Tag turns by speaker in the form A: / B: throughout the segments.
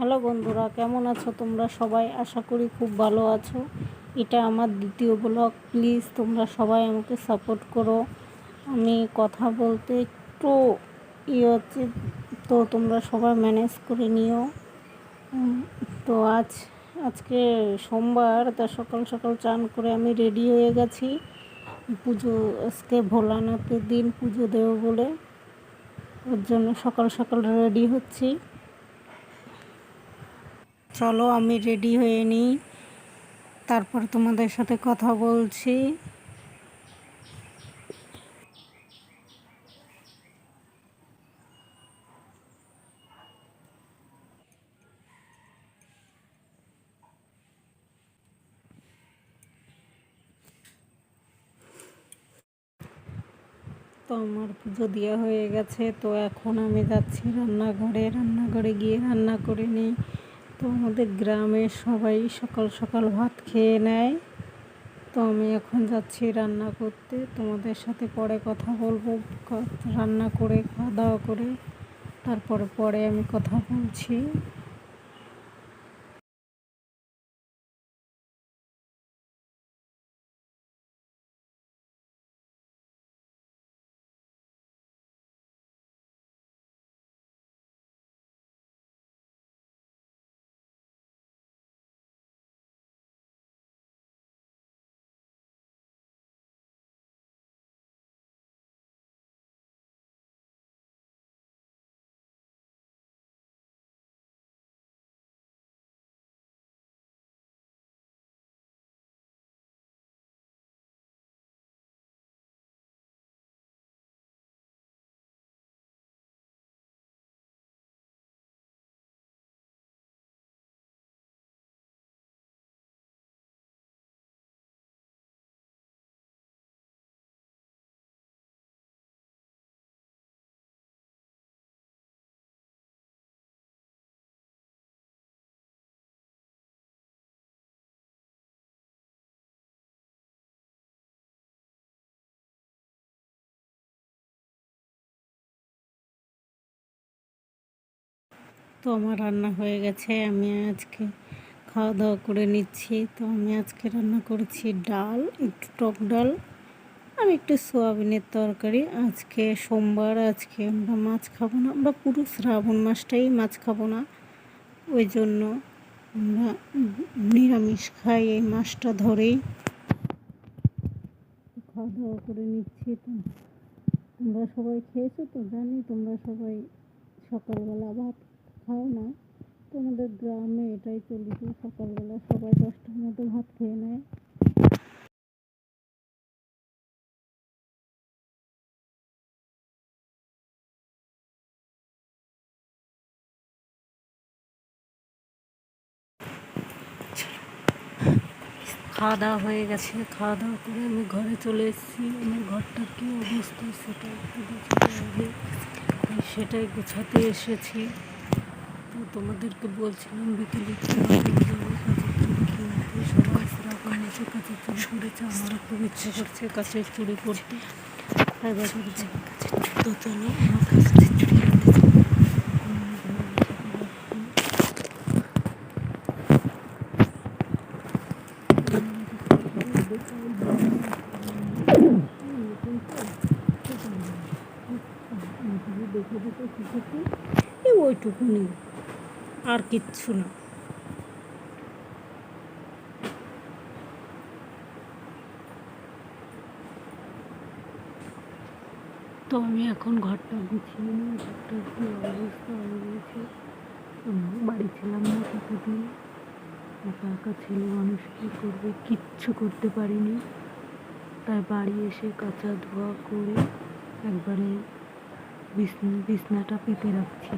A: Hello বন্ধুরা, কেমন আছো তোমরা সবাই? আশা করি খুব ভালো আছো। এটা আমার দ্বিতীয় ব্লগ। প্লিজ তোমরা সবাই আমাকে সাপোর্ট করো। আমি কথা বলতে একটু হচ্ছে, তো তোমরা সবাই ম্যানেজ করে নিও। তো আজকে সোমবার, তা সকাল সকাল চান করে আমি রেডি হয়ে গেছি। পুজো আজকে ভোলানাথের দিন, পুজো দেবো বলে ওর জন্য সকাল সকাল রেডি হচ্ছি। চলো আমি রেডি হয়ে নিই, তারপর তোমাদের সাথে কথা বলছি। তো আমার পুজো দেওয়া হয়ে গেছে। তো এখন আমি যাচ্ছি রান্নাঘরে গিয়ে রান্না করে নিই। তো আমাদের গ্রামের সবাই সকাল সকাল ভাত খেয়ে নেয়। তো আমি এখন যাচ্ছি রান্না করতে। তোমাদের সাথে পরে কথা বলবো, রান্না করে খাওয়া দাওয়া করে পরে আমি কথা বলছি। তো আমার রান্না হয়ে গেছে, আমি আজকে খাওয়া দাওয়া করে নিচ্ছি। তো আমি আজকে রান্না করেছি ডাল, একটু টক ডাল আর একটু সোয়াবিনের তরকারি। আজকে সোমবার, আজকে আমরা মাছ খাবো না, আমরা পুরো শ্রাবণ মাসটাই মাছ খাবো না। ওই জন্য আমরা নিরামিষ খাই এই মাসটা ধরেই। খাওয়া দাওয়া করে নিচ্ছি। তো তোমরা সবাই খেয়েছো? তো জানি তোমরা সবাই সকালবেলা ভাত খাও না। তোমাদের গ্রামে এটাই চলিত, সকালবেলা সবাই 10টার মতো ভাত খেয়ে নেয়। খাওয়া দাওয়া হয়ে গেছে, খাওয়া দাওয়া করে আমি ঘরে চলে এসেছি। আমার ঘরটার কী অবস্থা সেটা একটু দেখতে, সেটাই গোছাতে এসেছি। তো তোমাদেরকে বলছিলাম বিকেলে সবাই শ্রাবণ মাসে কাঁচের চুড়ি করেছে, আমারও খুব ইচ্ছে করছে কাঁচের চুড়ি করতে। তাই বাজারে যাই। তো চলো আমার কাছে চুড়ি দেখে দেখে শিখেছি, ওইটুকুনি, আর কিচ্ছু না। তো আমি এখন ঘরটা গুছিয়ে নিই। ঘরটার কী অবস্থা হয়ে গেছে, বাড়ি ছিলাম না কতদিন, একা একা ছেলে মানুষ কী করবে, কিচ্ছু করতে পারিনি। তাই বাড়ি এসে কাচা ধোয়া করে একবারে বিছনাটা পেতে রাখছি।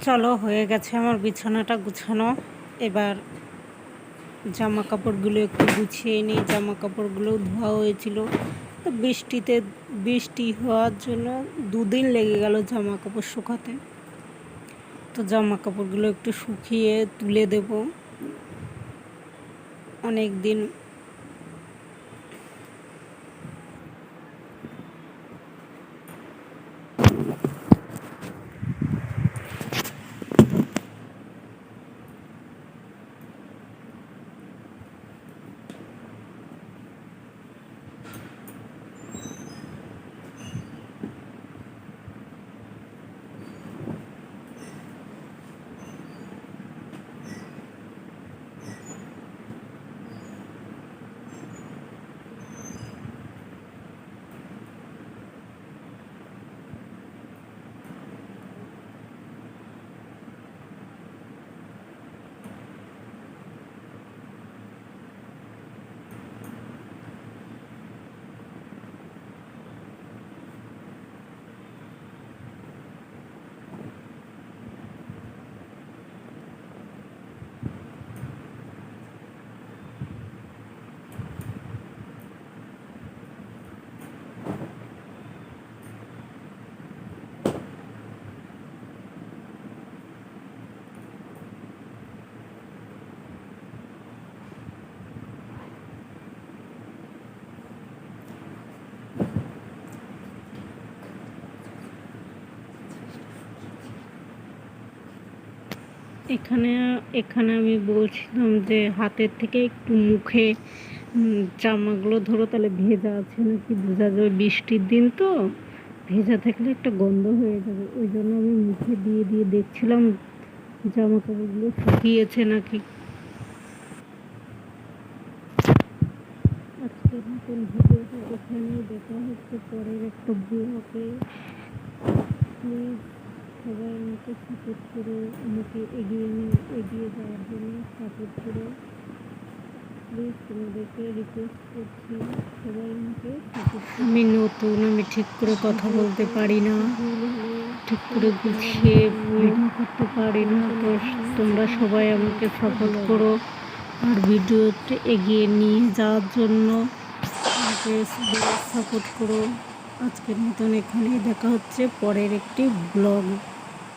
A: চলো, হয়ে গেছে আমার বিছানাটা গুছানো। এবার জামা কাপড়গুলো একটু গুছিয়ে নিই। জামা কাপড়গুলো ধোয়া হয়েছিল, তো বৃষ্টি হওয়ার জন্য 2 দিন লেগে গেল জামা কাপড় শুকাতে। তো জামা কাপড়গুলো একটু শুকিয়ে তুলে দেব। অনেক দিন এখানে এখানে আমি বলছিলাম যে হাতের থেকে একটু মুখে জামাগুলো ধরো, তাহলে ভেজা আছে নাকি বোঝা যাবে। বৃষ্টির দিন তো ভেজা থাকলে একটা গন্ধ হয়ে যাবে, ওই জন্য আমি মুখে দিয়ে দিয়ে দেখছিলাম জামা কাপড়গুলো শুকিয়েছে নাকি। আজকের মতন ভিডিওটা এখানেই, দেখা হচ্ছে পরের একটা ব্লগে। প্লিজ সবাই আমাকে সাপোর্ট করো, আমাকে এগিয়ে যাওয়ার জন্য সাপোর্ট করো। প্লিজ তোমাদেরকে রিকোয়েস্ট করছি, সবাই আমাকে সাপোর্ট করো। আমি নতুন, আমি ঠিক করে কথা বলতে পারি না, ঠিক করে গুছিয়ে ভিডিও করতে পারি না। তো তোমরা সবাই আমাকে সাপোর্ট করো আর ভিডিওতে এগিয়ে নিয়ে যাওয়ার জন্য আমাকে সাপোর্ট করো। আজকের মতন এখানেই, দেখা হচ্ছে পরের একটি ব্লগ।